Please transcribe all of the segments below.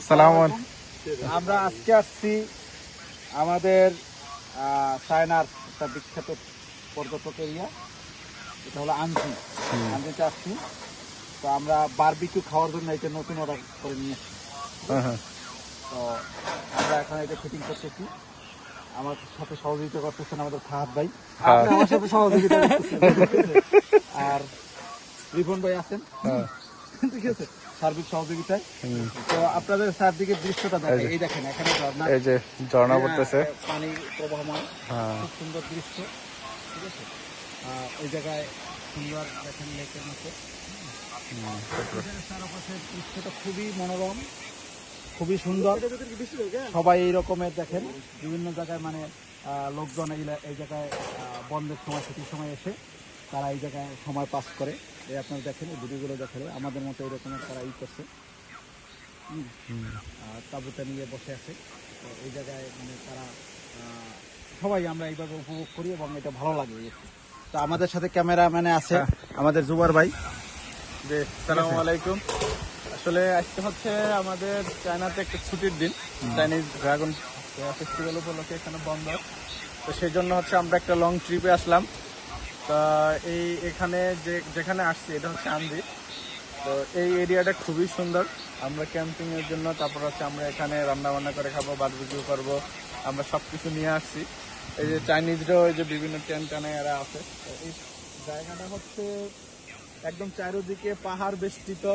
আসসালামু আলাইকুম। আমরা আজকে আসছি আমাদের চায়নার একটা বিখ্যাত পর্যটক এরিয়া, এটা হলো আনজিতে আসছি। তো আমরা বারবিকিউ খাওয়ার জন্য এটা নতুন অর্ডার করে নিয়ে আসছি। তো আমরা এখন এটা ফিটিং করতেছি। আমার সাথে সহযোগিতা করতেছেন আমাদের ফাহাদ ভাই, আপনি আমার সাথে সহযোগিতা করতেছেন। আর রিপন ভাই আছেন, ঠিক আছে, সার্বিক সহযোগিতায়। তো আপনাদের চারদিকে দৃশ্যটা দেখেন, এই দেখেন এখানে ঝর্ণা, এই যে ঝর্ণা পড়তেছে, পানি প্রবাহমান, খুব সুন্দর দৃশ্য, ঠিক আছে। এই জায়গায় সুন্দর দেখেন লেকের মতো, চারপাশের দৃশ্যটা খুবই মনোরম, খুবই সুন্দর। সবাই এই রকমের দেখেন বিভিন্ন জায়গায় মানে লোকজন এই জায়গায় বন্ধের সময়, ছুটির সময় এসে তারা এই জায়গায় সময় পাস করে। এই আপনারা দেখেন এই ভিডিওগুলো দেখেন, আমাদের মতো এরকমের তারা করছে, তাঁবুতে নিয়ে বসে আছে। তো এই জায়গায় মানে তারা সবাই আমরা এইভাবে উপভোগ করি এবং এটা ভালো লাগে। তো আমাদের সাথে ক্যামেরাম্যানে আছে আমাদের জুবার ভাই। আসসালামু আলাইকুম। আসলে আজকে হচ্ছে আমাদের চায়নাতে একটা ছুটির দিন, চাইনিজ ড্রাগন ফেস্টিভ্যাল উপলক্ষে এখানে বন্ধ। তো সেই জন্য হচ্ছে আমরা একটা লং ট্রিপে আসলাম। তা এখানে যেখানে আসছি এটা হচ্ছে আনজি। তো এই এরিয়াটা খুবই সুন্দর। আমরা ক্যাম্পিং এর জন্য, তারপর হচ্ছে আমরা এখানে রান্না বান্না করে খাবো, বারবিকিউ করবো, আমরা সবকিছু নিয়ে আসছি। এই যে চাইনিজরাও এই যে বিভিন্ন টেন্ট টানে এরা আছে। তো এই জায়গাটা হচ্ছে একদম চারিদিকে পাহাড় বেষ্টিত,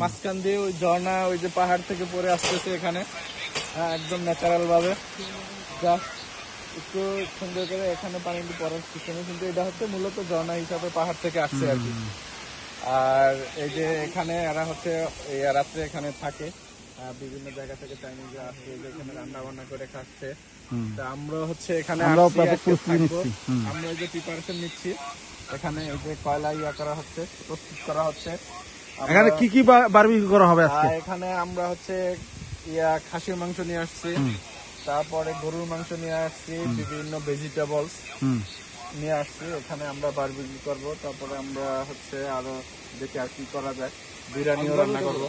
মাঝখান দিয়ে ওই ঝর্ণা ওই যে পাহাড় থেকে পড়ে আসতেছে এখানে, একদম ন্যাচারাল ভাবে, যা একটু সুন্দর করে এখানে পানি পড়ার সিস্টেমে। কিন্তু এটা হচ্ছে মূলত ঝর্ণা হিসাবে পাহাড় থেকে আসছে আর কি। আর এই যে এখানে এরা হচ্ছে রাত্রে এখানে থাকে, বিভিন্ন জায়গা থেকে চাইনিজরা আসছে, এখানে রান্না বান্না করে খাচ্ছে। তা আমরা হচ্ছে এখানে আমরা এই যে প্রিপারেশন নিচ্ছি, এখানে এই যে কয়লা করা হচ্ছে, প্রস্তুত করা হচ্ছে। এখানে কি কি বারবিকিউ করা হবে আজকে? এখানে আমরা হচ্ছে খাসির মাংস নিয়ে আসছি, তারপরে গরুর মাংস নিয়ে আসছি, বিভিন্ন ভেজিটেবলস নিয়ে আসছি। এখানে আমরা বারবিকিউ করব। তারপরে আমরা হচ্ছে আরো দেখি আর কি করা যায়, বিরিয়ানিও রান্না করবো।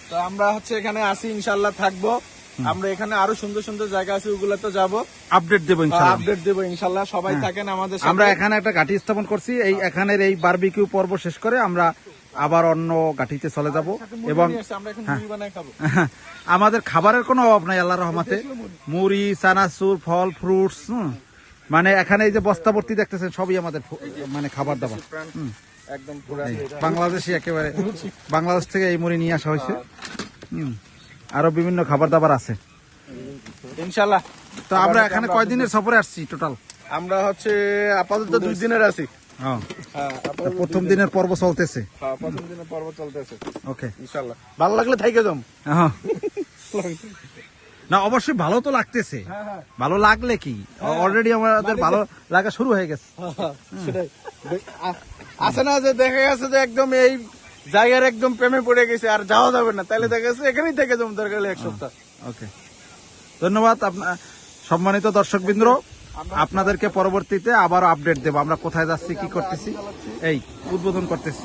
তো আমরা হচ্ছে এখানে আসি, ইনশাল্লাহ থাকবো। আমরা এখানে আরো সুন্দর সুন্দর জায়গা আছে, ওগুলো তো যাবো, আপডেট দেবো ইনশাল্লাহ। সবাই থাকেন আমাদের সাথে। আমরা এখানে একটা ঘাঁটি স্থাপন করছি, এই এখানের এই বারবিকিউ পর্ব শেষ করে আমরা আবার অন্য ঘাঁটিতে চলে যাব। এবং আমাদের খাবারের কোনো অভাব নাই আল্লাহর রহমতে। মুড়ি, চানাচুর, ফল, ফ্রুটস, মানে এখানে এই যে বস্তা ভর্তি দেখতেছেন সবই আমাদের মানে খাবার দাবার একদম বাংলাদেশি, একেবারে বাংলাদেশ থেকে এই মুড়ি নিয়ে আসা হয়েছে। আরো বিভিন্ন খাবার দাবার আছে ইনশাল্লাহ। তো আমরা এখানে কয়দিনের সফরে আসছি টোটাল? আমরা হচ্ছে আপাতত 2 দিনের আছি। প্রথম দিনের পর্ব চলতেছে। প্রথম দিনের পর্ব চলতেছে। ওকে, ইনশাল্লাহ ভালো লাগলে থাইকে যাম। না অবশ্যই ভালো তো লাগতেছে। ভালো লাগলে কি, অলরেডি আমাদের ভালো লাগা শুরু হয়ে গেছে। আছে না যে দেখা গেছে যে একদম এই জায়গার একদম প্রেমে পড়ে গেছে, আর যাওয়া যাবে না, তাহলে দেখা গেছে এখানেই থেকে যাবো দরকার হলে 1 সপ্তাহ। ওকে, ধন্যবাদ সম্মানিত দর্শকবৃন্দ। আপনাদেরকে পরবর্তীতে আবার আপডেট দেবো আমরা কোথায় যাচ্ছি, কি করতেছি, এই উদ্বোধন করতেছি।